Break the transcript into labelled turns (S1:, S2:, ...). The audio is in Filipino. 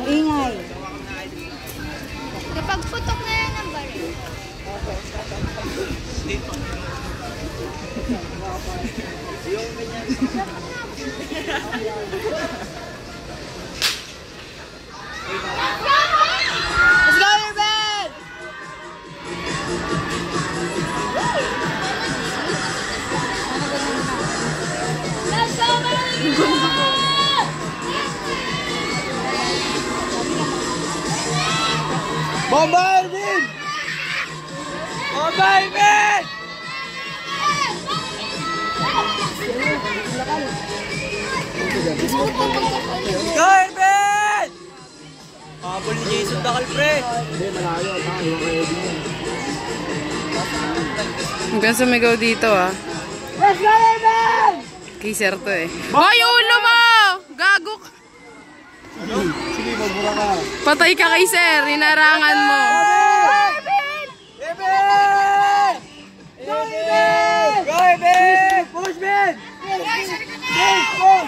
S1: Ingay.
S2: Kapag putok na yan ang baril.
S1: Let's go, Irvin!
S2: Let's go,
S1: Bomba, Irvin! Bomba, Irvin! Go, Irvin! Habol ni Jason Dakal, pre. Hindi, malayo.
S3: Hanggang sumigaw dito ah.
S1: Let's go, Irvin!
S3: Kiser to eh. Hoy, ulo mo! Gago ka!
S1: Sige, magbura ka.
S3: Patay ka kay sir, hinarangan mo.
S1: Irvin! Irvin! Go, Irvin! Go, Irvin! Push, man! Push! Push!